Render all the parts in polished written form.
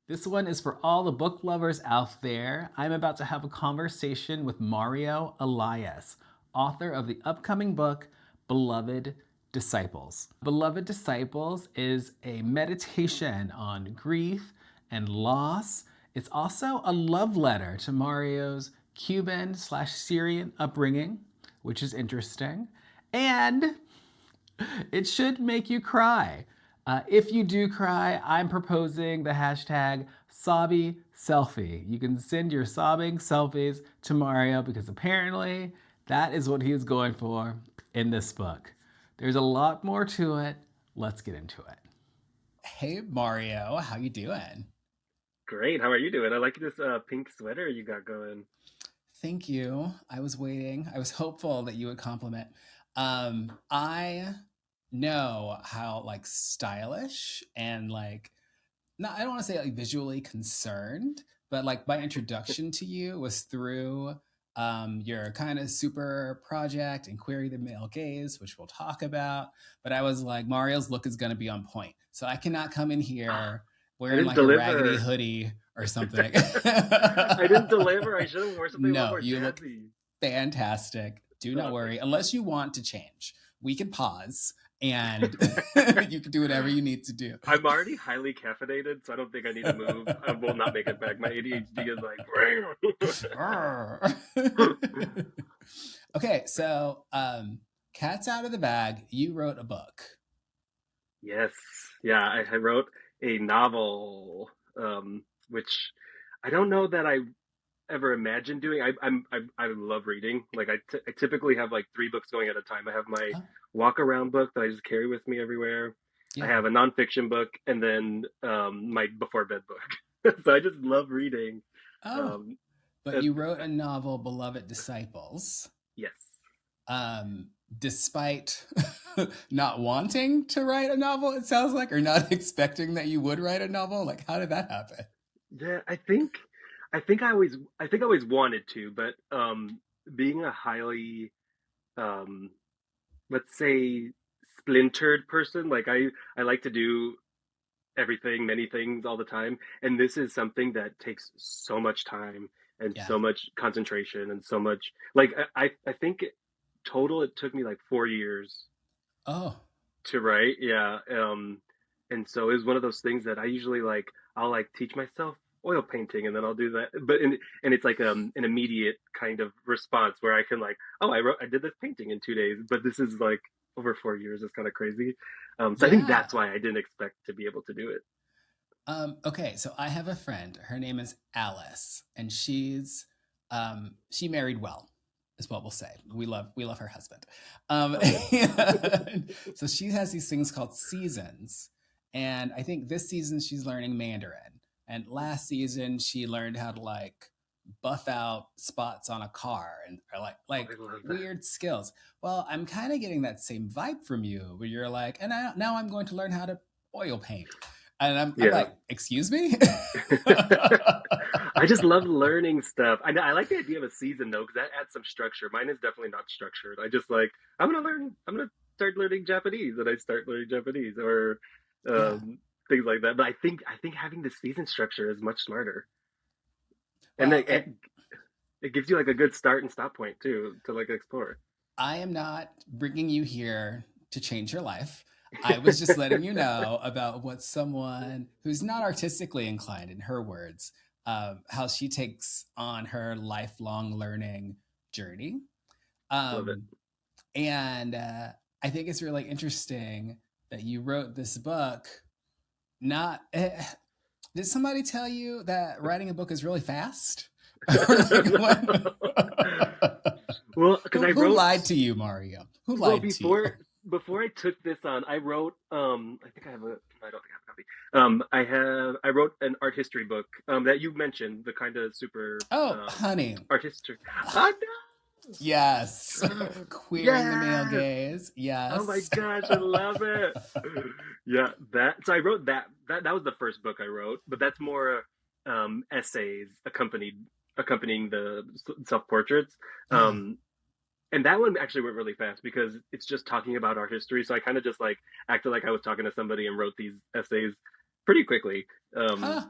This one is for all the book lovers out there. I'm about to have a conversation with Mario Elias, author of the upcoming book, Beloved Disciples. Beloved Disciples is a meditation on grief and loss. It's also a love letter to Mario's Cuban/Syrian upbringing, which is interesting. And it should make you cry. If you do cry, I'm proposing the hashtag Sobby Selfie. You can send your sobbing selfies to Mario because apparently that is what he is going for in this book. There's a lot more to it. Let's get into it. Hey Mario, how you doing? Great. How are you doing? I like this pink sweater you got going. Thank you. I was waiting. I was hopeful that you would compliment. I know how like stylish and like not I don't want to say like visually concerned, but like my introduction to you was through your kind of super project and query the male gaze, which we'll talk about. But I was like, Mario's look is gonna be on point. So I cannot come in here I wearing didn't like a raggedy deliver. hoodie or something. I didn't deliver. I should have worn something a lot No, more you look jazzy. fantastic. Do not Thank worry. you. Unless you want to change, we can pause and you can do whatever you need to do. I'm already highly caffeinated, so I don't think I need to move. I will not make it back. My ADHD is like. Okay, so cat's out of the bag. You wrote a book. Yes. Yeah, I wrote a novel, which I don't know that I ever imagined doing. I love reading. Like I typically have like three books going at a time. I have my Oh, walk around book that I just carry with me everywhere. I yeah. have a nonfiction book, and then my before bed book. So I just love reading. Oh, Um, but uh, you wrote a novel, Beloved Disciples, yes. despite not wanting to write a novel, it sounds like, or not expecting that you would write a novel. Like, how did that happen? Yeah, I think I always wanted to, but being a highly um, let's say splintered person, like I like to do everything, many things all the time. And this is something that takes so much time and Yeah. so much concentration and so much like I think total it took me like 4 years Oh, to write. Yeah. And so it was one of those things that I usually like I'll like teach myself oil painting and then I'll do that. And it's like an immediate kind of response where I can like, oh I did this painting in 2 days, but this is like over 4 years. It's kind of crazy. So I think yeah. that's why I didn't expect to be able to do it. Okay, so I have a friend. Her name is Alice, and she married well, is what we'll say. We love her husband. Oh, good. So she has these things called seasons, and I think this season she's learning Mandarin, and last season she learned how to like buff out spots on a car and or Oh, I like love that. weird skills. Well, I'm kind of getting that same vibe from you, where you're like, and now I'm going to learn how to oil paint. And I'm Yeah. like, excuse me? I just love learning stuff. I like the idea of a season though, because that adds some structure. Mine is definitely not structured. I just like I'm gonna start learning Japanese, and I start learning Japanese or Yeah. things like that. But I think having the season structure is much smarter, and Well, it gives you like a good start and stop point too to like explore. I am not bringing you here to change your life. I was just letting you know about what someone who's not artistically inclined, in her words, how she takes on her lifelong learning journey. Love it. Um, and I think it's really interesting that you wrote this book. Not did somebody tell you that writing a book is really fast? Or like what? Well, because who I who wrote lied to you, Mario? Who well lied to you? before I took this on, I wrote I think I have a I don't think I have a copy. I wrote an art history book that you mentioned, the kind of super Oh, honey. art history. Oh Yes. no! Queering the male Yes! gaze. Oh my Yes. gosh, I love it. Yeah, that. So I wrote that. That was the first book I wrote, but that's more essays accompanying the self portraits. Yeah. Um, and that one actually went really fast because it's just talking about art history. So I kind of just like acted like I was talking to somebody and wrote these essays pretty quickly. Um, Huh.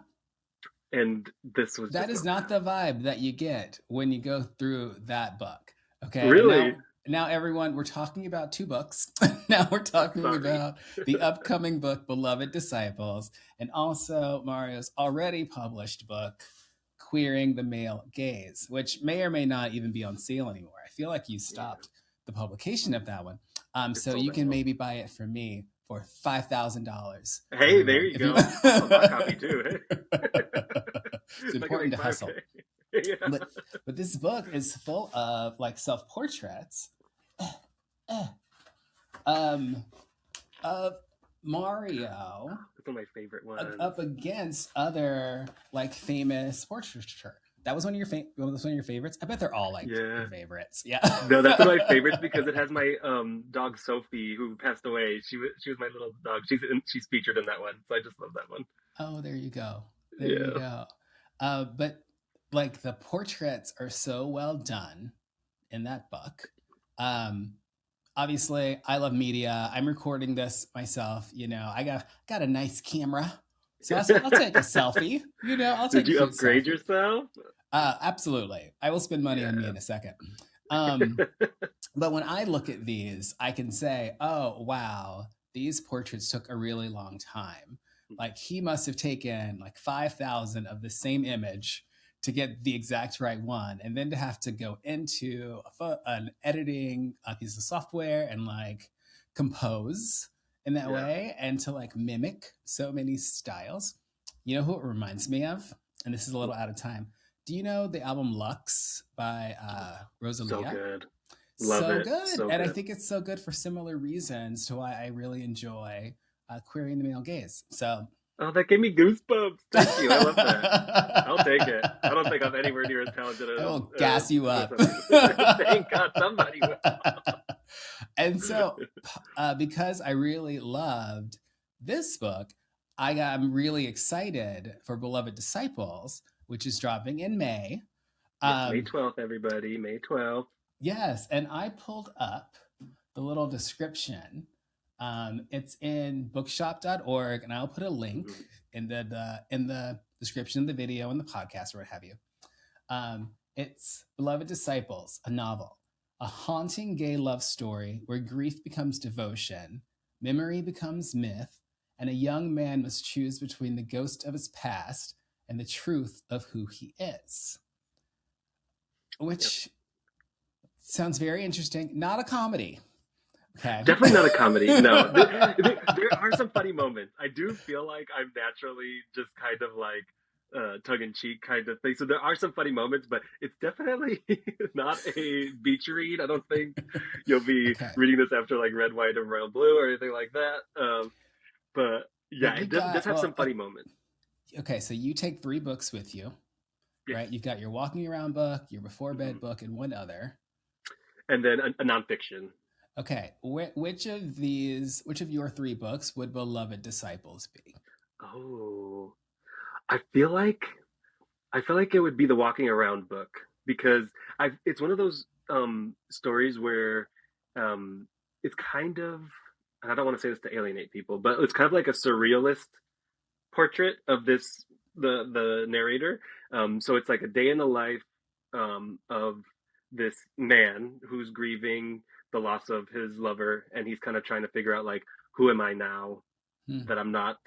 and this was That just is not the vibe that you get when you go through that book. Okay. And really. now everyone, we're talking about two books. Now we're talking Sorry. about the upcoming book, Beloved Disciples, and also Mario's already published book, Queering the Male Gaze, which may or may not even be on sale anymore. I feel like you Yeah, stopped the publication of that one. it's So sold you can out. maybe buy it from me for $5,000, Hey, there everyone. you If you go. I'll have a copy too. it's I can important make to five hustle. k. Yeah. but but this book is full of like self portraits um of Mario That's one of my favorite ones. up against other like famous portraiture. That was one of your favorites. I bet they're all like Yeah. your favorites. Yeah. No, that's one of my favorites because it has my dog Sophie who passed away. She was my little dog. She's featured in that one, so I just love that one. Oh, there you go. There you Yeah. go. But like the portraits are so well done in that book. Um, Obviously, I love media. I'm recording this myself. I got a nice camera, so I'll take a selfie. I'll Did take a you cute upgrade selfie. yourself? Absolutely, I will spend money on me Yeah. in a second. But when I look at these, I can say, "Oh, wow, these portraits took a really long time. Like he must have taken like 5,000 of the same image to get the exact right one, and then to have to go into an editing piece of software and like compose in that Yeah. way, and to like mimic so many styles." You know who it reminds me of? And this is a little out of time. Do you know the album Lux by So Rosalia? good. Love So it. good. So And I good. think it's so good for similar reasons to why I really enjoy Querying the Male Gaze. So, Oh, that gave me goosebumps. Thank you. I love that. I'll take it. I don't think I'm anywhere near as talented I as will gas you with up. something. Thank God somebody will. And so, because I really loved this book, I'm really excited for Beloved Disciples, which is dropping in May. Yes, May Um, 12th, everybody. May 12th. yes, and I pulled up the little description. It's in bookshop.org, and I'll put a link Mhm. in the description of the video and the podcast or what have you. It's Beloved Disciples, a novel, a haunting gay love story where grief becomes devotion, memory becomes myth, and a young man must choose between the ghost of his past and the truth of who he is. Yep. Which sounds very interesting. Not a comedy. Okay. Definitely not a comedy. No, there are some funny moments. I do feel like I'm naturally just kind of like tongue in cheek kind of thing. So there are some funny moments, but it's definitely not a beach read. I don't think you'll be Okay. reading this after like Red, White, and Royal Blue or anything like that. But But yeah, you've it does got, have some funny moments. okay, so you take 3 books with you, Yes. right? You've got your walking around book, your before bed Mhm. book, and one other. And then a nonfiction. Okay. Which of your 3 books would Beloved Disciples be? Oh, I feel like I feel like it would be the walking around book because it's one of those stories where it's kind of, and I don't want to say this to alienate people, but it's kind of like a surrealist portrait of the narrator. So it's like a day in the life of this man who's grieving the loss of his lover, and he's kind of trying to figure out like, who am I now Hmm. that I'm not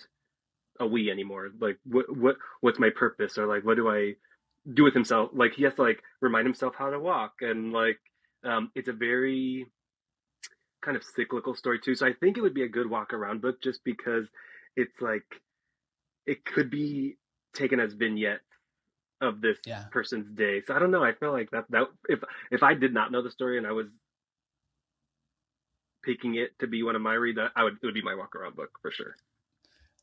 a we anymore? Like, what's my purpose, or like, what do I do with himself? Like, he has to like remind himself how to walk, and like, it's a very kind of cyclical story too. So I think it would be a good walk around book just because it's like it could be taken as vignettes of this Yeah. person's day. So I don't know. I feel like that if I did not know the story and I was picking it to be one of my reads, it would be my walk around book for sure.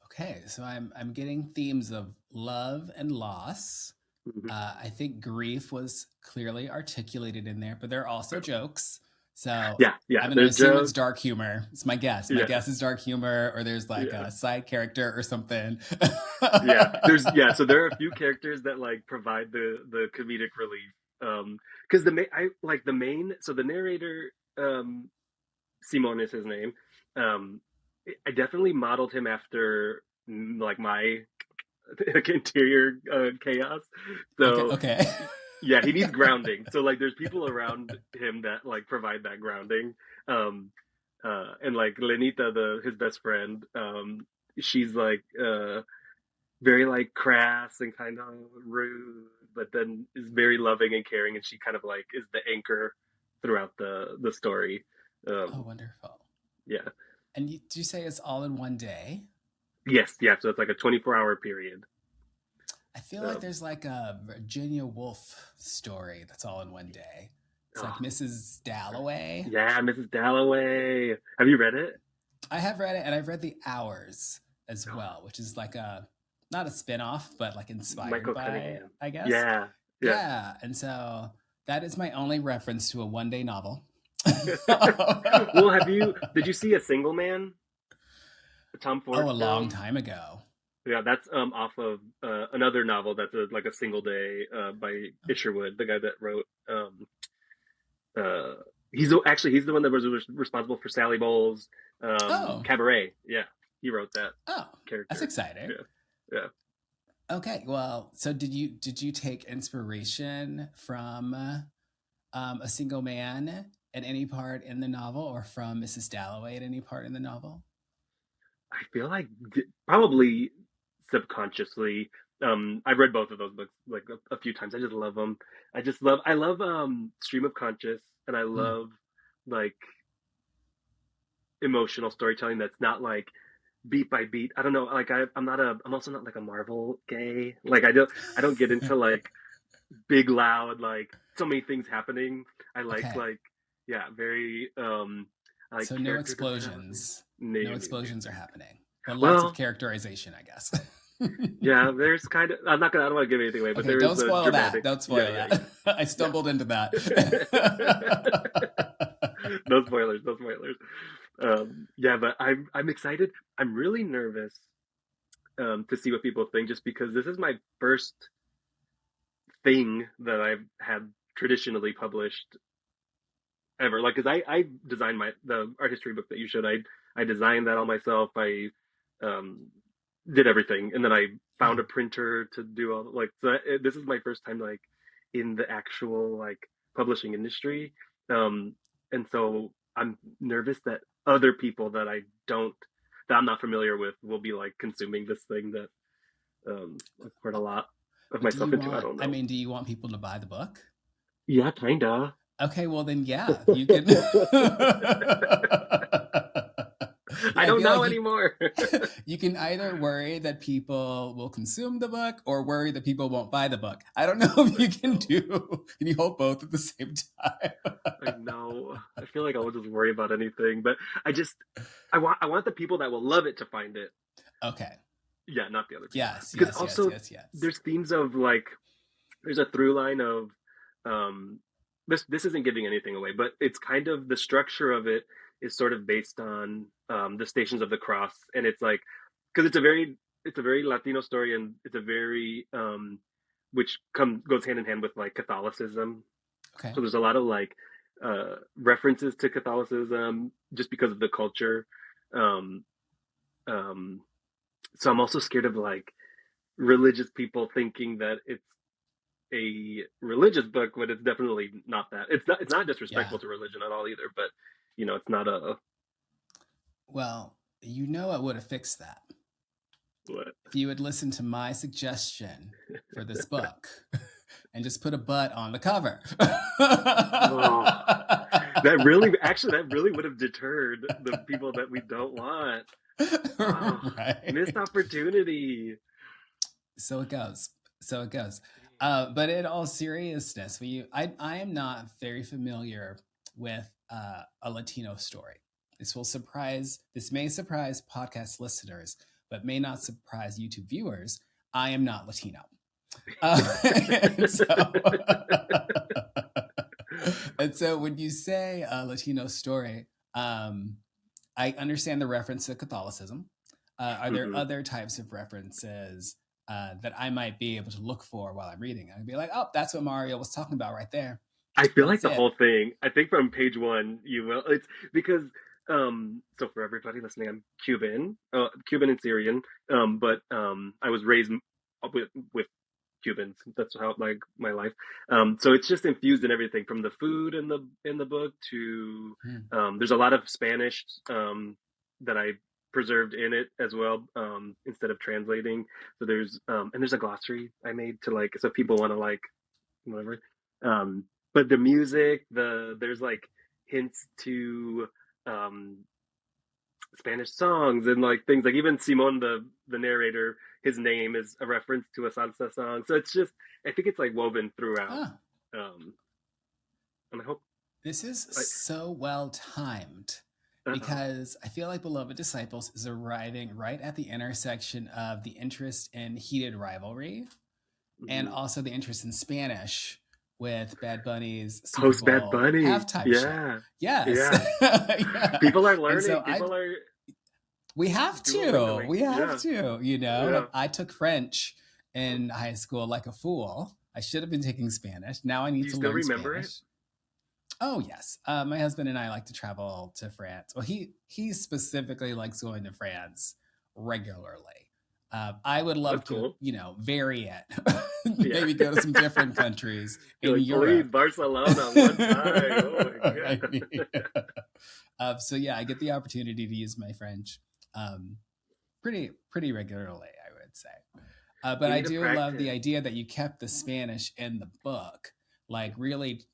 Okay. So I'm getting themes of love and loss. Mm-hmm. I think grief was clearly articulated in there, but there are also jokes. So Yeah, I'm going to there's assume it's jokes. dark humor. It's my guess. My Yeah, guess is dark humor, or there's like yeah, a side character or something. yeah. So there are a few characters that like provide the comedic relief. Because the main, so the narrator, Simon is his name. Um, I definitely modeled him after like my like interior chaos. Okay, So okay. yeah, he needs grounding. So like there's people around him that like provide that grounding. Um and like Lenita, the his best friend, she's like very like crass and kind of rude, but then is very loving and caring, and she kind of like is the anchor throughout the story. Oh, Um wonderful. yeah. And did you say it's all in one day? Yes, yeah, so it's like a 24-hour period. I feel like Um there's like a Virginia Woolf story that's all in one day. It's like oh, Mrs. Dalloway. yeah, Mrs. Dalloway. Have you read it? I have read it, and I've read The Hours as Oh, well, which is like a not a spin-off, but like inspired Michael by, Cunningham. I guess. Yeah, yeah. Yeah. And so that is my only reference to a one-day novel. Well, did you see A Single Man? The Tom Oh, Ford a long film? time ago. Yeah, that's off of another novel that's like a single day by Isherwood, the guy that wrote uh he's the one that was responsible for Sally Bowles Oh, Cabaret. Yeah, he wrote that oh, that's character. exciting. Yeah. Yeah. Okay, well, so did you take inspiration from a single man at any part in the novel, or from Mrs. Dalloway at any part in the novel? I feel like probably subconsciously. I've read both of those books like a few times. I just love them. I love stream of conscious, and I Mm. love like emotional storytelling that's not like beat by beat. I don't know. Like I'm also not like a Marvel gay. Like I don't get into like big loud like so many things happening. I Okay, like yeah, very I like so no character development. explosions. No, No no, no. explosions are happening, but lots of Well, characterization, I guess. yeah, there's kind of. I don't want to give anything away, but Okay, there don't is a spoil that. dramatic. Don't Yeah, spoil yeah, that. I yeah, stumbled into that. yeah. No spoilers. No spoilers. Yeah, but I'm excited. I'm really nervous to see what people think, just because this is my first thing that I've had traditionally published ever. Like, cause I designed the art history book that you showed. I designed that all myself. I um did everything, and then I found a printer to do all like. So this is my first time like in the actual like publishing industry, um, and so I'm nervous that other people that I'm not familiar with will be like consuming this thing that I've poured a lot of But do myself you into. I want, don't I know. mean, do you want people to buy the book? Yeah, kinda. Okay, well then, yeah, you can. I I don't feel know like you anymore. you can either worry that people will consume the book or worry that people won't buy the book. I don't know if I you can know. do. Can you hold both at the same time? I know. I feel like I will just worry about anything, but I just I want the people that will love it to find it. Okay. Yeah, not the other people. Yes, Because yes, yes, also yes, yes. there's themes of like there's a through line of um this isn't giving anything away, but it's kind of the structure of it is sort of based on the Stations of the Cross, and it's like because it's a very Latino story, and it's a very which come goes hand in hand with like Catholicism. Okay. So there's a lot of like references to Catholicism just because of the culture. Um, um, so I'm also scared of like religious people thinking that it's a religious book, but it's definitely not that. It's not Yeah. disrespectful to religion at all either, but it's not a Well, you know I would have fixed that what. if you had listened to my suggestion for this book and just put a butt on the cover. Oh, that really would have deterred the people that we don't want. Oh, missed Right. opportunity. So it goes. So it goes. But in all seriousness, I am not very familiar with a Latino story. This may surprise podcast listeners, but may not surprise YouTube viewers. I am not Latino. And so, and so when you say a Latino story, I understand the reference to Catholicism. Are there Mhm. other types of references that I might be able to look for while I'm reading? I'd be like, oh, that's what Mario was talking about right there. I feel like That's the it. whole thing. I think from page one, you will. It's because so for everybody listening, I'm Cuban, Cuban and Syrian. But I was raised with Cubans. That's how like my life. So it's just infused in everything from the food in the book to Hmm. there's a lot of Spanish that I preserved in it as well instead of translating. So there's a glossary I made to like so if people want to like whatever. But the music, there's like hints to um Spanish songs and like things like even Simon the narrator, his name is a reference to a salsa song. So it's just I think it's like woven throughout. Ah, Um and I hope this is I so well timed uh-oh. because I feel like Beloved Disciples is arriving right at the intersection of the interest in heated rivalry and Hmm. also the interest in Spanish with Bad Bunny's Super Post Bad Bowl Bunny. halftime show. Yeah. Yes. Yeah. Yeah. People are And so learning. People are we have to. duolingling. We have Yeah. to, Yeah. like I took French in high school like a fool. I should have been taking Spanish. Now I Do need you to still learn remember it? Spanish. Oh yes, my husband and I like to travel to France. Well, he specifically likes going to France regularly. I would Oh, love that's to, cool. vary it. Yeah. Maybe go to some different countries You're in like, please, Europe. Barcelona one time. Oh my I god. mean, so yeah, I get the opportunity to use my French um, pretty regularly, I would say. But You I need to do love the practice. idea that you kept the Spanish in the book, like really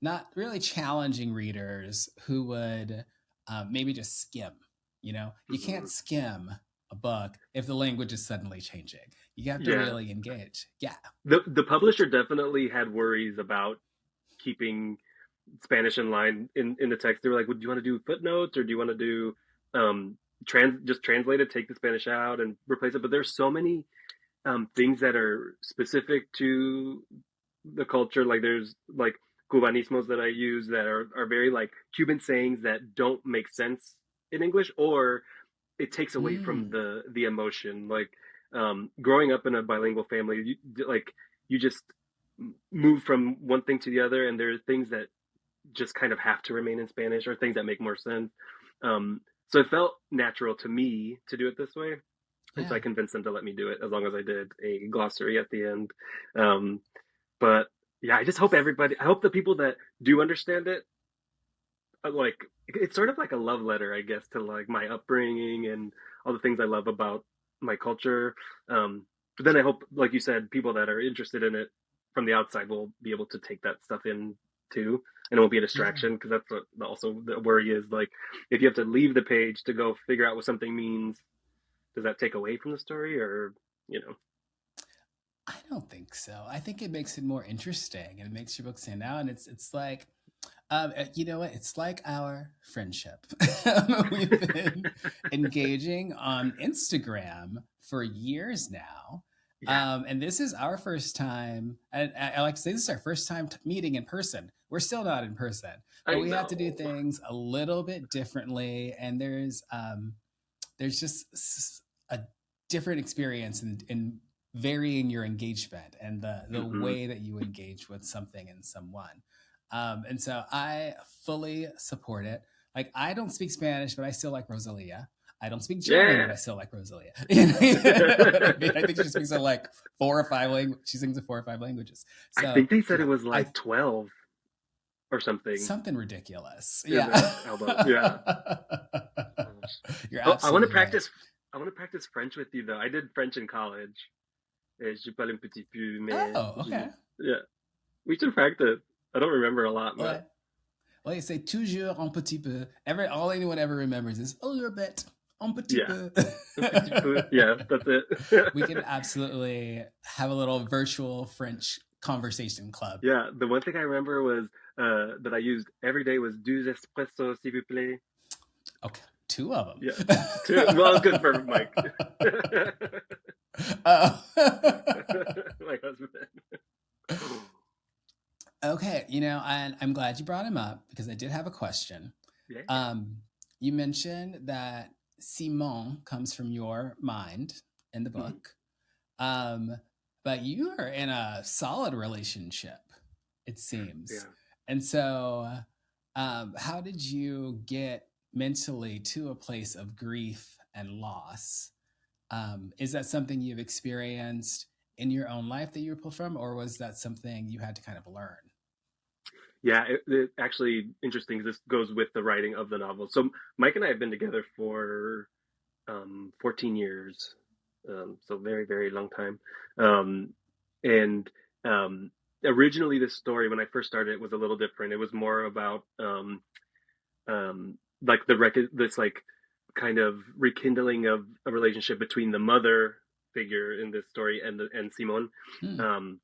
not really challenging readers who would maybe just skim. You Hmm. can't skim a book if the language is suddenly changing. You have to Yeah. really engage. Yeah. The publisher definitely had worries about keeping Spanish in line in the text. They were like, "Would you want to do footnotes or do you want to do just translate it, take the Spanish out and replace it?" But there's so many things that are specific to the culture. Like there's like Cubanismos that I use that are very like Cuban sayings that don't make sense in English, or it takes away from Mm. the emotion. Like growing up in a bilingual family, you just move from one thing to the other, and there are things that just kind of have to remain in Spanish, or things that make more sense. So it felt natural to me to do it this way, and so Yeah. I convinced them to let me do it as long as I did a glossary at the end. Um, but yeah, I just hope everybody, I hope the people that do understand it, like it's sort of like a love letter, I guess, to like my upbringing and all the things I love about my culture. But then I hope, like you said, people that are interested in it from the outside will be able to take that stuff in too, and it won't be a Yeah. distraction because that's what also the worry is. Like, if you have to leave the page to go figure out what something means, does that take away from the story, or you know? I don't think so. I think it makes it more interesting and it makes your book stand out. And it's like, you know what? It's like our friendship. We've been engaging on Instagram for years now. Yeah, And this is our first time. And I like to say this is our first time meeting in person. We're still not in person, but I we have to do know. things a little bit differently. And there's just a different experience in varying your engagement and the Hmm. way that you engage with something and someone. And so I fully support it. Like I don't speak Spanish, but I still like Rosalia. I don't speak German, but Yeah. I still like Rosalia. You know what I mean? I think she speaks in like 4 or 5 languages. She sings in 4 or 5 languages. I So think they said it yeah, was I like 12 or something something ridiculous. in Yeah. the album. Yeah. You're Oh, I want to absolutely right. practice. I want to practice French with you though. I did French in college. Je parle un petit peu, mais Oh, okay. yeah, we should practice. I don't remember a lot, but Well, well, you say toujours un petit peu. All anyone ever remembers is a little bit, un petit yeah, peu. un petit peu. Yeah, that's it. We can absolutely have a little virtual French conversation club. Yeah, the one thing I remember was that I used every day was deux espresso, s'il vous plaît. Okay, 2 of them. Yeah, well, it's good for Mike, Oh. my husband. Okay, and I'm glad you brought him up because I did have a question. Yeah, Um, you mentioned that Simon comes from your mind in the mhm, book, um, but you are in a solid relationship, it seems. yeah. And so, how did you get mentally to a place of grief and loss? Is that something you've experienced in your own life that you were pulled from, or was that something you had to kind of learn? Yeah, it actually interesting. This goes with the writing of the novel. So Mike and I have been together for 14 years, so very, very long time. And um, Originally, this story, when I first started, it was a little different. It was more about like this like kind of rekindling of a relationship between the mother figure in this story and Simone. Hmm. Um,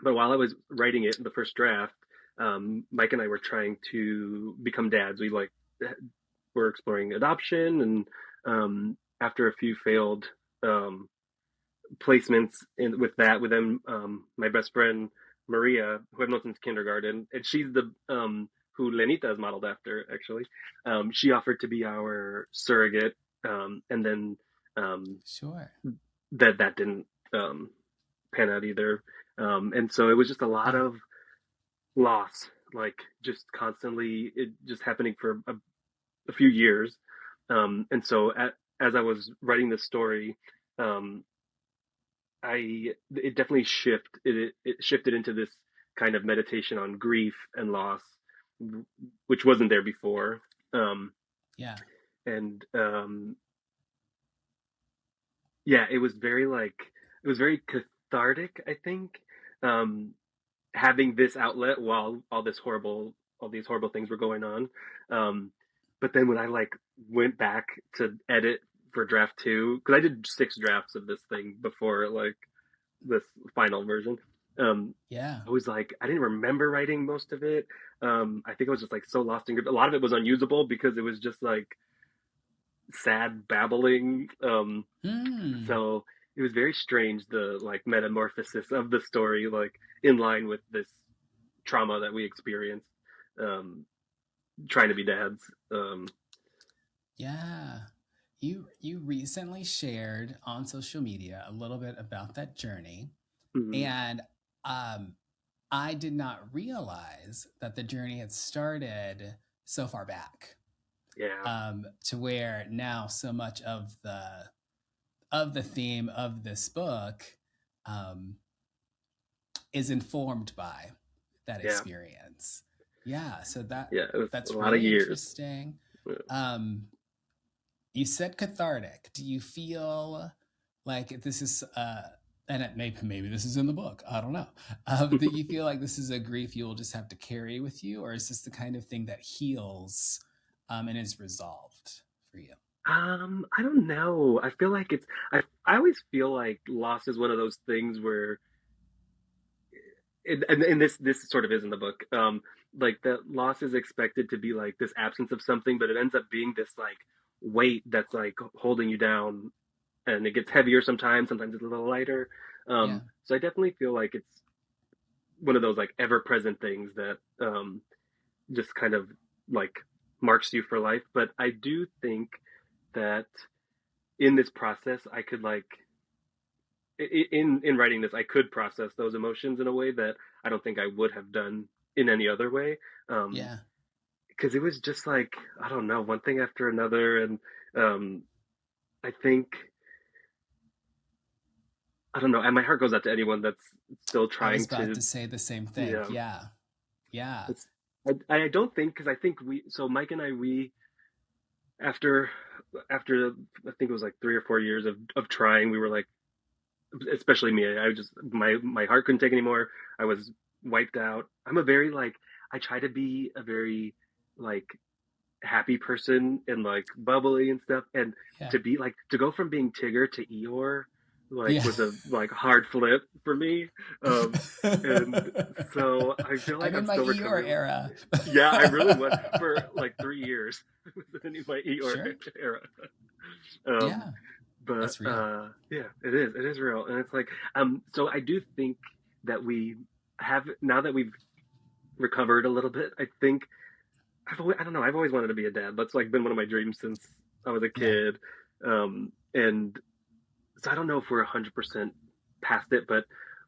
but while I was writing it in the first draft, Mike and I were trying to become dads. We like were exploring adoption, and after a few failed um, placements with that, with them, my best friend Maria, who I've known since kindergarten, and she's the who Lenita is modeled after. Actually, she offered to be our surrogate, and then um, Sure. that didn't pan out either. And so it was just a lot Yeah. of loss, like just constantly, it just happening for a few years. And so as I was writing this story, um, it definitely it shifted into this kind of meditation on grief and loss, which wasn't there before. Um, Yeah. and Yeah, it was very it was very cathartic, I think. Um, Having this outlet while all these horrible things were going on. Um, but then when I went back to edit for draft two, because I did 6 drafts of this thing before this final version. Um, Yeah. I was like, I didn't remember writing most of it. I think I was just so lost in grief. A lot of it was unusable because it was just sad babbling. Hmm. So it was very strange, the metamorphosis of the story, in line with this trauma that we experienced, um, trying to be dads. Yeah. You recently shared on social media a little bit about that journey, Mhm. and um I did not realize that the journey had started so far back. Yeah, To where now so much of the theme of this book um is informed by that yeah, experience. Yeah, so yeah. It was a that's lot of really years. interesting. Yeah. Um, you said cathartic. Do you feel like this is and maybe this is in the book. I don't know. Do you feel like this is a grief you will just have to carry with you, or is this the kind of thing that heals and is resolved for you? I don't know. I feel like I always feel like loss is one of those things where and this sort of is in the book. Like that loss is expected to be like this absence of something, but it ends up being this weight that's holding you down, and it gets heavier sometimes. Sometimes it's a little lighter. Yeah. So I definitely feel like it's one of those ever present things that just kind of like marks you for life. But I do think that in this process, I could in writing this, I could process those emotions in a way that I don't think I would have done in any other way. Um, Yeah. because it was just I don't know, one thing after another, and um, I think I don't know, and my heart goes out to anyone that's still I was trying about to to, say the same thing. yeah. Yeah. Yeah. It's I don't think, because I think Mike and I, we after after I think it was 3 or 4 years of trying, we were especially me, I just my heart couldn't take anymore. I was wiped out. I'm a very I try to be a very like happy person and bubbly and stuff, and Yeah. to be to go from being Tigger to Eeyore Yeah. was a hard flip for me. Um and so I feel I'm like in I'm my still Eeyore recovering. era. Yeah, I really was for 3 years. It was in my Eeyore Sure. era. um Yeah, but that's real. Yeah, it is real, and it's so I do think that we have, now that we've recovered a little bit, I think I don't know, I've always wanted to be a dad. That's been one of my dreams since I was a Yeah. kid. And so I don't know if we're 100% past it, but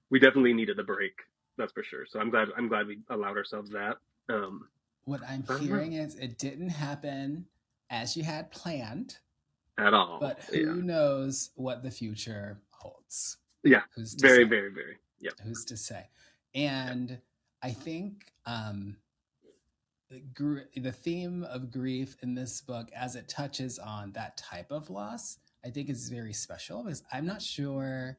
we definitely needed a break, that's for sure. So I'm glad we allowed ourselves that. um What I'm I don't know, hearing is it didn't happen as you had planned, at all. but Yeah, who knows what the future holds. Yeah, Who's to very, say? very, very. Yeah, Who's to say? And I think the theme of grief in this book, as it touches on that type of loss, I think is very special because I'm not sure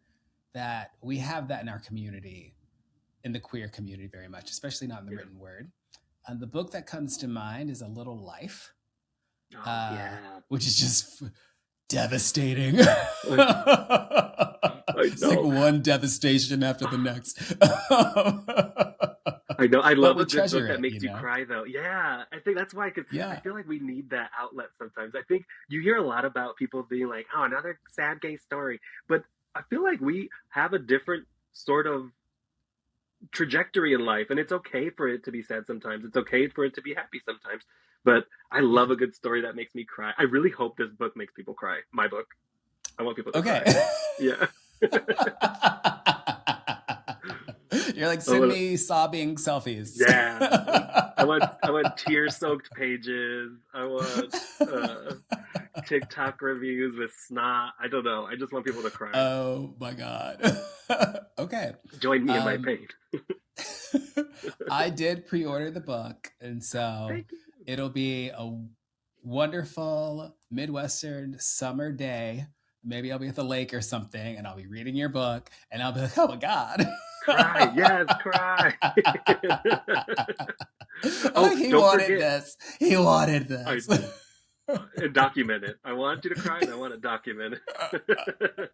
that we have that in our community, in the queer community, very much, especially not in the yeah. written word. The book that comes to mind is A Little Life, Oh yeah, which is just devastating. I It's like know. one devastation after the next. I know. I But love we a good treasure book that it, makes you cry, though. Yeah, I think that's why, because I Yeah. feel like we need that outlet sometimes. I think you hear a lot about people being like, "Oh, another sad gay story," but I feel like we have a different sort of trajectory in life, and it's okay for it to be sad sometimes. It's okay for it to be happy sometimes. But I Yeah. love a good story that makes me cry. I really hope this book makes people cry. My book. I want people to Okay. cry. Yeah. You're like, I send want, me sobbing selfies. yeah. I want tear-soaked pages. I want uh, TikTok reviews with snot. I don't know. I just want people to cry. Oh my God. Okay. Join me in my Um, pain. I did pre-order the book, and so Thank you. it'll be a wonderful Midwestern summer day. Maybe I'll be at the lake or something, and I'll be reading your book, and I'll be like, "Oh my God!" Cry. Yes, cry. Oh, Oh, he don't wanted forget. this. He wanted I this. and document it. I want you to cry and I want to document it.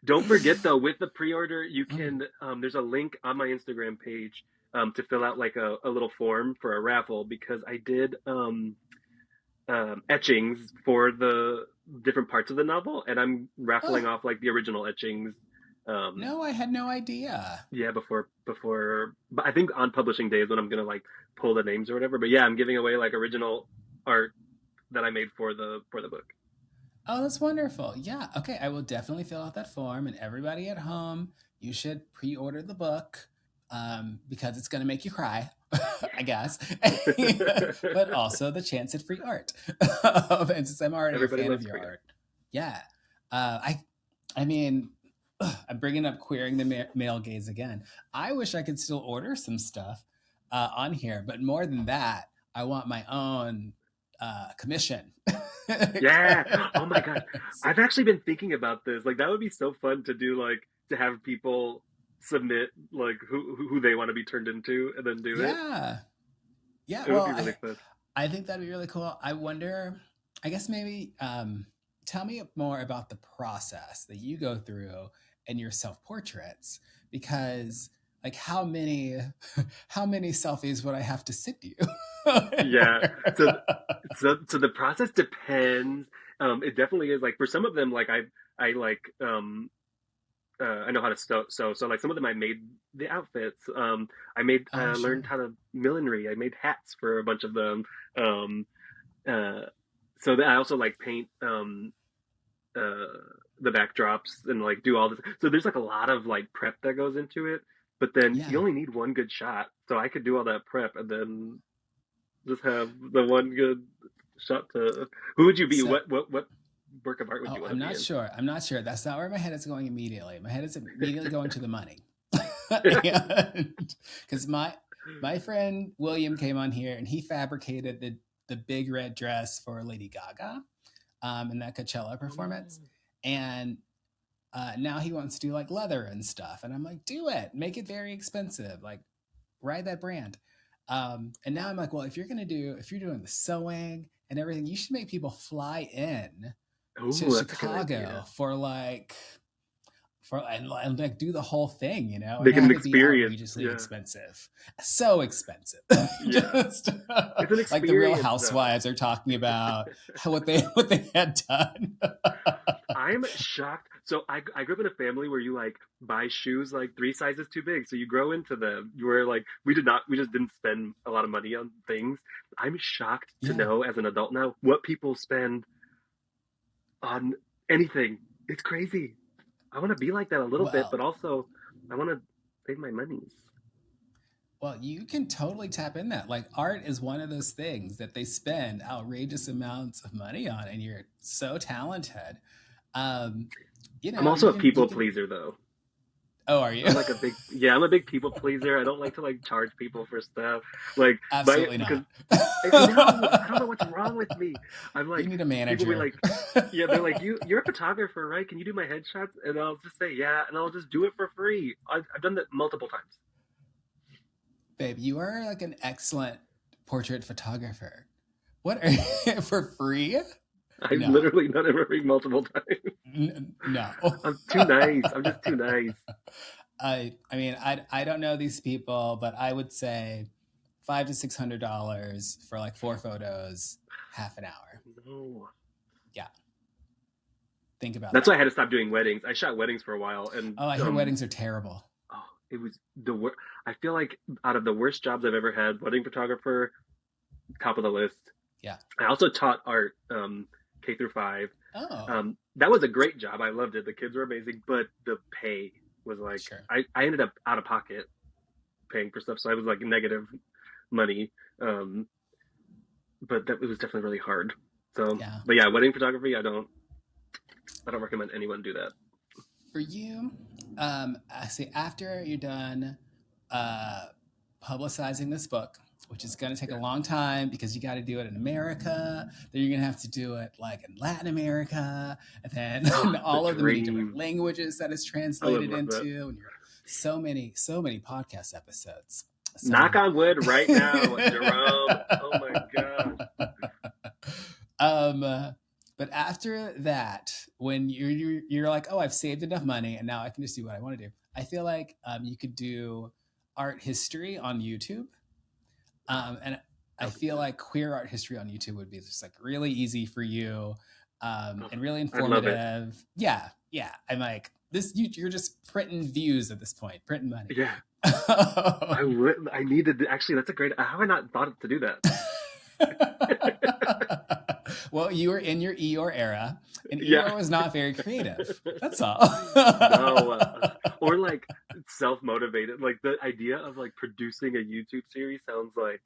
Don't forget though, with the pre-order, you Mm. can there's a link on my Instagram page to fill out like a little form for a raffle because I did etchings for the different parts of the novel and I'm raffling Oh, off like the original etchings. Um, no, I had no idea. yeah, before but I think on publishing day is when I'm gonna like pull the names or whatever. But yeah, I'm giving away like original art that I made for the book. Oh, that's wonderful. Yeah. Okay. I will definitely fill out that form. And everybody at home, you should pre order the book because it's going to make you cry, I guess. But also the chance at free art. And since I'm already a Everybody fan of loves your Preorder. art, yeah. I mean, I'm bringing up queering the male gaze again. I wish I could still order some stuff on here, but more than that, I want my own commission. Yeah. Oh my gosh. I've actually been thinking about this. Like that would be so fun to do like to have people submit like who they want to be turned into and then do it. Yeah. Yeah. It would Well, be really fun. I think that'd be really cool. I wonder, I guess maybe tell me more about the process that you go through in your self portraits because like how many selfies would I have to send you? In Yeah. order- So so the process depends. It definitely is like for some of them like I like I know how to sew. So like some of them I made the outfits. I made Oh, learned sure. how to millinery. I made hats for a bunch of them. Um, uh, so that I also like paint uh, the backdrops and like do all this. So there's like a lot of like prep that goes into it. But then you Yeah. only need one good shot. So I could do all that prep and then just have the one good shot to. Who would you be? So, What work of art would oh, you want to I'm be not in? sure. I'm not sure. That's not where my head is going immediately. My head is immediately going to the money. Because my friend William came on here and he fabricated the big red dress for Lady Gaga in that Coachella performance, and now he wants to do like leather and stuff. And I'm like, do it, make it very expensive, like ride that brand. And now I'm like, well, if you're doing the sewing and everything, you should make people fly in to Oh, that's a good Chicago idea. and like do the whole thing, and Make it an have it be experience. outrageously Yeah. expensive, so expensive. Yeah. Just It's an like the Real experience though. Housewives are talking about what they had done. I'm shocked. So I grew up in a family where you like buy shoes like three sizes too big, so you grow into them. You were like we just didn't spend a lot of money on things. I'm shocked to Yeah. know as an adult now what people spend on anything. It's crazy. I want to be like that a little bit, Well, but also I want to save my monies. well, you can totally tap in that. Like art is one of those things that they spend outrageous amounts of money on, and you're so talented. Um, You I'm know, also a you people can. pleaser though. Oh, are you? I'm like a big, yeah, I'm a big people pleaser. I don't like to like charge people for stuff. Like, Absolutely because not. I know, I don't know what's wrong with me. I'm You like, need a people be manager. like, yeah, they're like, you're a photographer, right? Can you do my headshots? And I'll just say, yeah, and I'll just do it for free. I've done that multiple times. Babe, you are like an excellent portrait photographer. What are you for free? I've No. literally done it for free multiple times. No. I'm too nice. I'm just too nice. I mean, I don't know these people, but I would say $500 to $600 for like 4 photos, half an hour. No. Yeah, think about That's why that. I had to stop doing weddings. I shot weddings for a while, and Oh, I hear weddings are terrible. oh, it was the worst. I feel like out of the worst jobs I've ever had, wedding photographer, top of the list. Yeah. I also taught art, K through five. Oh, That was a great job. I loved it. The kids were amazing, but the pay was like sure. I ended up out of pocket paying for stuff, so I was like negative money. Um, but that it was definitely really hard. So, Yeah. but yeah, wedding photography, I don't recommend anyone do that. For you, I see after you're done uh, publicizing this book, which is going to take a Yeah. long time because you got to do it in America. Then you're going to have to do it like in Latin America, and then in Oh, the all of the many different dream. languages that it's I would translated love that. into, and you're so many podcast episodes, so Knock many. on wood right now, Jerome. Oh my gosh. um, but after that, when you're like, oh, I've saved enough money, and now I can just do what I want to do. I feel like you could do art history on YouTube, and I That would be feel fun. like queer art history on YouTube would be just like really easy for you, Oh, and really I love it. informative. Yeah, yeah. I'm like this. You're just printing views at this point, printing money. Yeah, I would. I needed actually. That's a great. How have I not thought to do that? Well, you were in your Eeyore era, and Yeah. Eeyore was not very creative. That's all. No, or like self motivated. Like the idea of like producing a YouTube series sounds like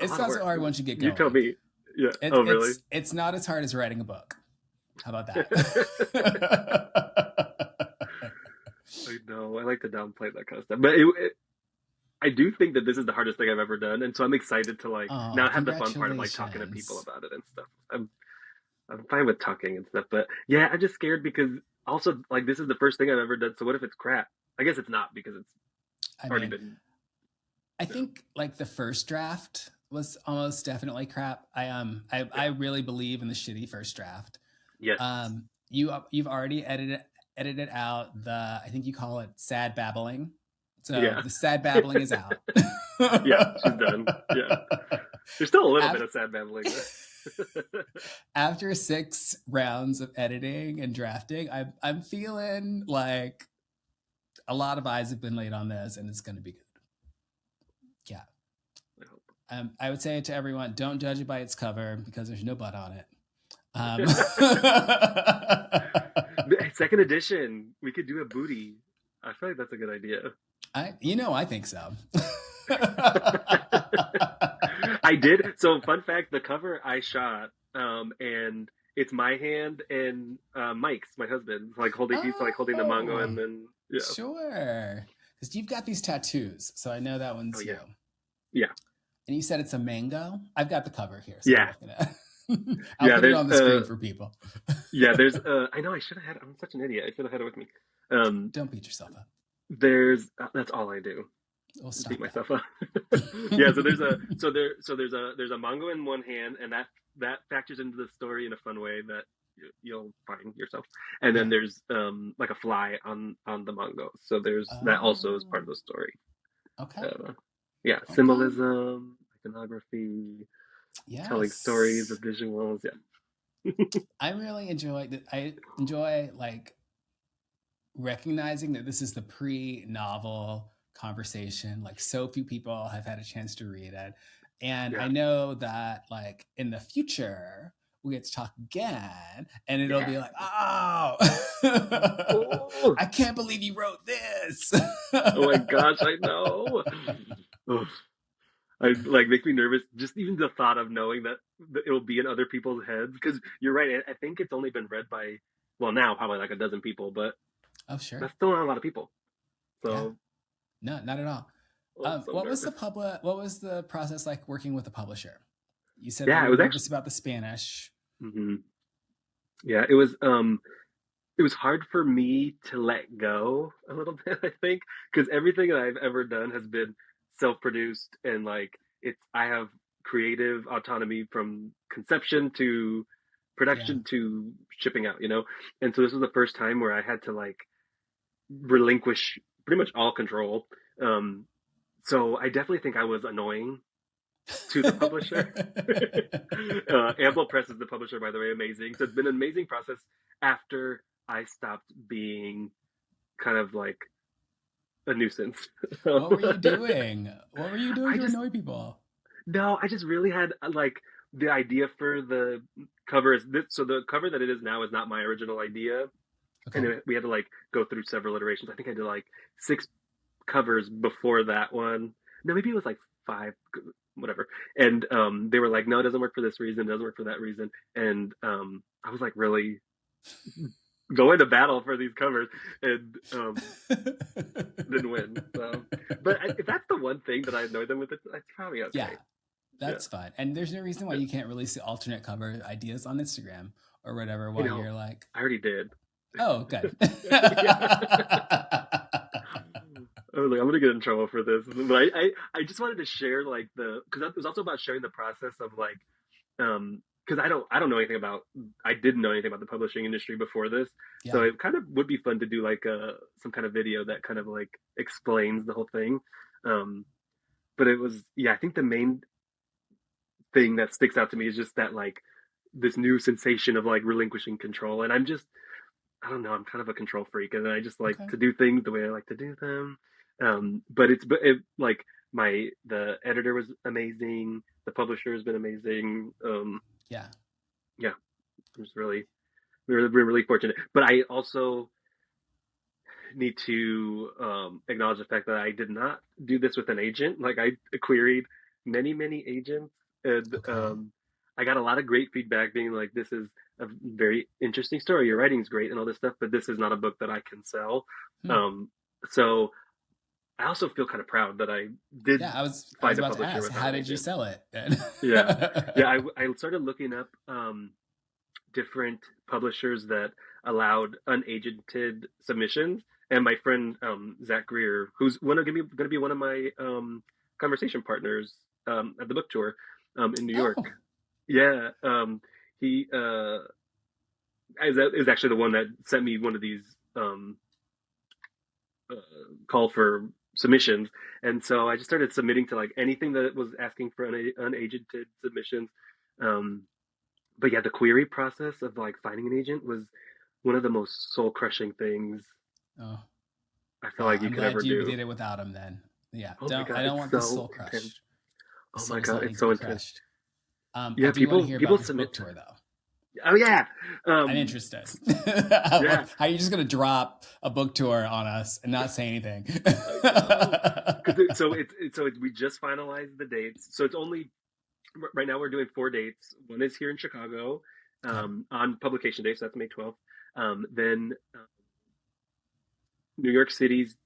a It's lot of not so work. hard once you get You tell going. me. Yeah. Oh, really? It's not as hard as writing a book. How about that? I know. I like to downplay that kind of stuff, but I do think that this is the hardest thing I've ever done, and so I'm excited to like Oh, now have the fun part of like talking to people congratulations. about it and stuff. I'm fine with talking and stuff, but yeah, I'm just scared because also like this is the first thing I've ever done. So what if it's crap? I guess it's not because it's I already mean, been. I You know, think like the first draft was almost definitely crap. I yeah. really believe in the shitty first draft. Yes. You've already edited out the, I think you call it sad babbling. So Yeah. the sad babbling is out. Yeah. She's done. Yeah. There's still a little bit Af- of sad babbling there. After 6 rounds of editing and drafting, I'm feeling like a lot of eyes have been laid on this, and it's going to be good. Yeah. I hope. I would say to everyone, don't judge it by its cover because there's no butt on it. Second edition. We could do a booty. I feel like that's a good idea. I think so. I did. So, fun fact: the cover I shot, and it's my hand and Mike's, my husband, like holding. He's like holding the mango, Oh, and then yeah. sure. Because you've got these tattoos, so I know that Oh one's yeah, you. yeah, And you said it's a mango. I've got the cover here, so I'm yeah, looking at. I'll yeah. put it There's on the screen for people. yeah. There's I know I should have had. I'm such an idiot. I should have had it with me. Um, Don't beat yourself up. there's that's all I do. We'll Beat stop myself up. that. Yeah. There's a mango in one hand, and that factors into the story in a fun way that you'll find yourself. And then Yeah. there's like a fly on the mango, so there's that also is part of Oh, the story. okay. Yeah, Okay. symbolism, iconography, telling stories Yes. of visuals. Yeah, I really enjoy that. I enjoy like recognizing that this is the pre-novel conversation. Like so few people have had a chance to read it. And I yeah, know that like in the future we get to talk again and it'll yeah. be like, oh, Oh, I can't believe you wrote this. oh my gosh, I know. Ugh. I like makes me nervous just even the thought of knowing that it'll be in other people's heads because you're right. I think it's only been read by well, now probably like a dozen people, but Oh, sure. that's still not a lot of people. Yeah. So No, not at all. I'm so nervous. What was the process like working with a publisher? You said that Yeah, you it were was actually. nervous about the Spanish. Mhm. Yeah, it was hard for me to let go a little bit, I think, because everything that I've ever done has been self-produced and like I have creative autonomy from conception to Yeah. production to shipping out, you know? And so this was the first time where I had to like relinquish pretty much all control. Um, so I definitely think I was annoying to the publisher. Ample Press is the publisher, by the way, amazing. So it's been an amazing process after I stopped being kind of like a nuisance. What were you doing? What were you doing I to just annoy people? no, I just really had like the idea for the cover is this. So the cover that it is now is not my original idea, and Okay. then we had to like go through several iterations. I think I did like 6 covers before that one. No, maybe it was like 5, whatever. And they were like, no, it doesn't work for this reason, it doesn't work for that reason. And I was like really going to battle for these covers and didn't win. So, but if that's the one thing that I annoyed them with, it's probably Yeah, okay. Yeah, that's fine. And there's no reason why yeah. you can't release the alternate cover ideas on Instagram or whatever You while know, you're like, I already did. oh, good. Yeah. I was like, I'm gonna get in trouble for this, but I just wanted to share like because it was also about sharing the process of like because I don't know anything about I didn't know anything about the publishing industry before this, so Yeah. it kind of would be fun to do like some kind of video that kind of like explains the whole thing. Um, but it was yeah, I think the main thing that sticks out to me is just that like this new sensation of like relinquishing control, and I don't know, I'm kind of a control freak, and I just like Okay. to do things the way I like to do them. But like the editor was amazing, the publisher has been amazing. Yeah. Yeah, I'm just really fortunate. But I also need to acknowledge the fact that I did not do this with an agent. Like I queried many agents, and Okay. I got a lot of great feedback, being like, "This is a very interesting story. Your writing's great, and all this stuff, but this is not a book that I can sell." Hmm. So I also feel kind of proud that I did Yeah, I was find a about to publisher ask, without how an did you agent. sell it then? Yeah, yeah. I started looking up different publishers that allowed unagented submissions. And my friend Zach Greer, who's going to be one of my conversation partners at the book tour in New York. Oh, Yeah, he is actually the one that sent me one of these um, uh, call for submissions, and so I just started submitting to like anything that was asking for unagented submissions. Um, but yeah, the query process of like finding an agent was one of the most soul crushing things oh, I feel well, like you I'm could glad ever you do. did it without him then. Yeah, Oh my I god, don't it's want the so soul intense. crushed. The Oh my soul does god, not need it's to so be intense. crushed. I Yeah, do want to hear about people this book submit. tour though. Oh yeah, I'm um, interested. yeah. How are you just gonna drop a book tour on us and not say anything? I know because we just finalized the dates. So it's only right now we're doing 4 dates. One is here in Chicago Okay. on publication day, so that's May 12th. Then New York City's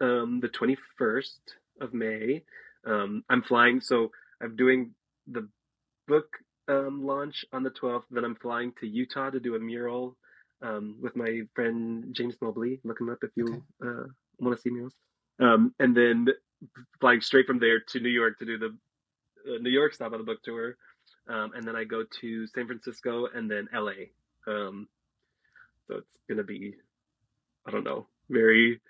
the 21st of May. I'm flying, so I'm doing the book launch on the 12th. Then I'm flying to Utah to do a mural with my friend James Mobley. Look him up if Okay. you want to see murals. And then flying straight from there to New York to do the New York stop on the book tour. And then I go to San Francisco and then LA. So it's going to be, I don't know, very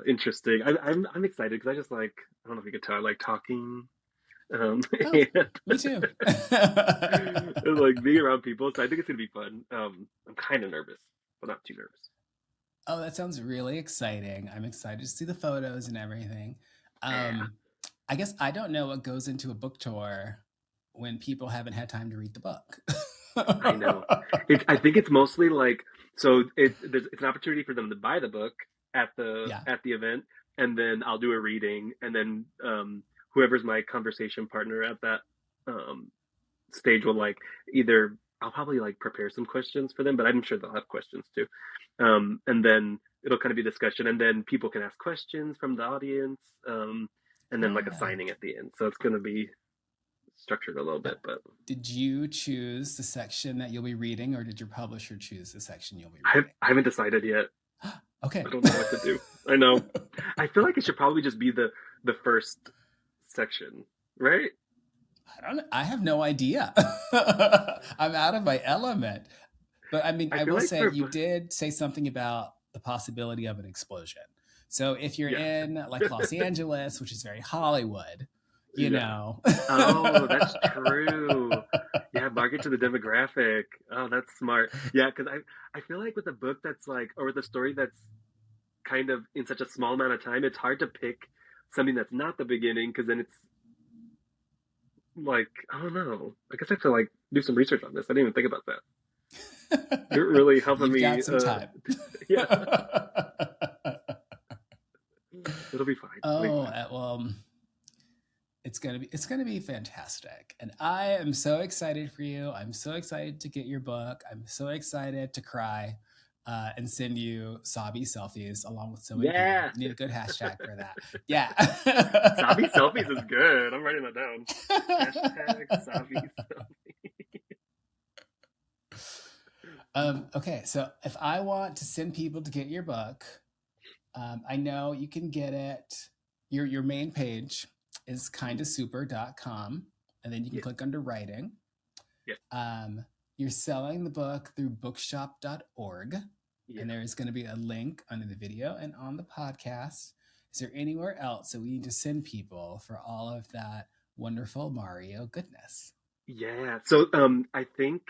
interesting. I'm excited because I just like, I don't know if you could tell, I like talking. Oh, And me too. like being around people. So I think it's gonna be fun. I'm kind of nervous, but not too nervous. Oh, that sounds really exciting. I'm excited to see the photos and everything. Yeah, Um, I guess I don't know what goes into a book tour when people haven't had time to read the book. I know. I think it's mostly like so it's an opportunity for them to buy the book Yeah. at the event, and then I'll do a reading, and then whoever's my conversation partner at that um, stage will like either I'll probably like prepare some questions for them, but I'm sure they'll have questions too. And then it'll kind of be discussion, and then people can ask questions from the audience, and then like a Yeah. signing at the end. So it's going to be structured a little Now, bit, but did you choose the section that you'll be reading, or did your publisher choose the section you'll be I, reading? I haven't decided yet. Okay. I don't know what to do. I know. I feel like it should probably just be the first section, right? I have no idea. I'm out of my element. But I mean, I I feel will like say for you did say something about the possibility of an explosion. So if you're yeah, in like Los Angeles, which is very Hollywood, you yeah. know. Oh, that's true. Yeah, market to the demographic. Oh, that's smart. Yeah, because I feel like with a book that's like, or with a story that's kind of in such a small amount of time, it's hard to pick something that's not the beginning because then it's like, I don't know. I guess I have to like do some research on this. I didn't even think about that. You're really helping You've me. got some time. Yeah, it'll be fine. It'll be Oh, fine. well, it's gonna be fantastic, and I am so excited for you. I'm so excited to get your book. I'm so excited to cry and send you sobby selfies along with so many people. Yeah, You need a good hashtag for that. Yeah. Sabi selfies is good. I'm writing that down. Hashtag Sabi selfies. Okay, so if I want to send people to get your book, I know you can get it. Your main page is kindasuper.com, and then you can Yeah, click under writing. yeah, You're selling the book through bookshop.org, yeah. and there's going to be a link under the video and on the podcast. Is there anywhere else that we need to send people for all of that wonderful Mario goodness? Yeah. So I think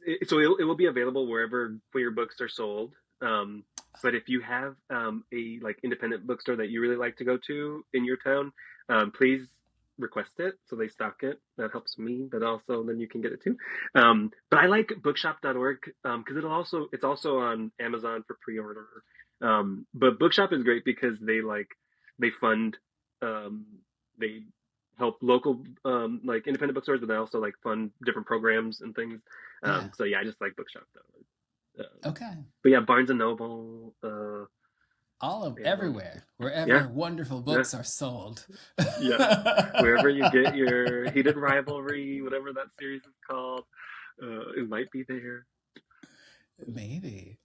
it will be available wherever where your books are sold. But if you have a like independent bookstore that you really like to go to in your town, please request it so they stock it. That helps me, but also then you can get it too. But I like bookshop.org because it's also on Amazon for pre-order. But Bookshop is great because they fund um, they help local like independent bookstores, but they also like fund different programs and things. Yeah. So yeah, I just like bookshop.org. Okay. But yeah, Barnes and Noble, All of Amazon. everywhere, wherever Yeah, wonderful yeah, books are sold. yeah. Wherever you get your Heated Rivalry, whatever that series is called, it might be there. Maybe.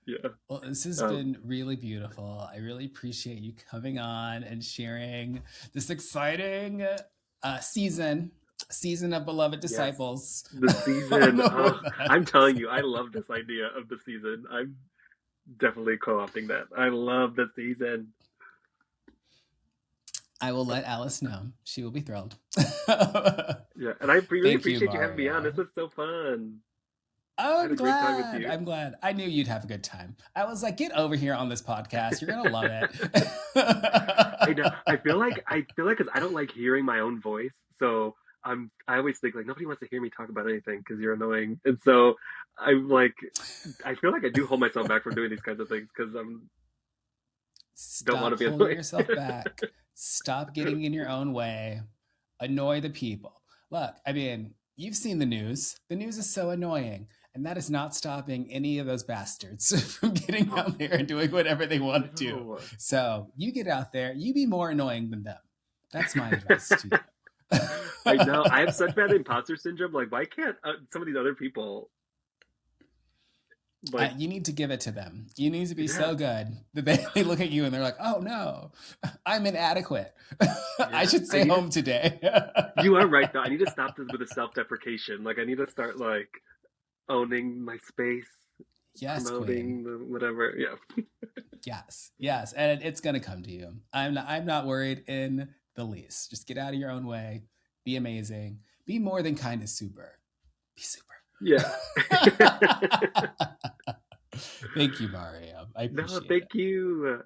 Yeah. Well, this has Um, been really beautiful. I really appreciate you coming on and sharing this exciting season of Beloved yes, Disciples. the I don't season. know Oh, what that I'm is. telling you, I love this idea of the season. I'm definitely co-opting that. I love the season. I will let Alice know. She will be thrilled. Yeah, and I really Thank you, appreciate you having me on. This Mario. was so fun. Oh, I had I'm a great time with glad. you. I'm glad. I knew you'd have a good time. I was like, get over here on this podcast. You're gonna love I know. it. I feel like because I don't like hearing my own voice, so I always think like nobody wants to hear me talk about anything because you're annoying, and so I'm like I feel like I do hold myself back from doing these kinds of things because I'm don't want to Stop be holding annoying. yourself back. Stop getting in your own way. Annoy the people. Look, I mean, you've seen the news. The news is so annoying. And that is not stopping any of those bastards from getting Oh, out there and doing whatever they want to do. no. So you get out there, you be more annoying than them. That's my advice to you. I know. I have such bad imposter syndrome. Like, why can't some of these other people like? You need to give it to them. You need to be Yeah, so good that they look at you and they're like, oh no, I'm inadequate. I yeah. should I stay need to. home today. You are right though. I need to stop this with the self-deprecation. Like, I need to start like owning my space, Yes, queen. promoting the whatever. Yeah. Yes, yes, and it's gonna come to you. I'm not worried in the least. Just get out of your own way. Be amazing. Be more than kind of super. Be super. Yeah. Thank you, Mario. I No, appreciate it. thank you.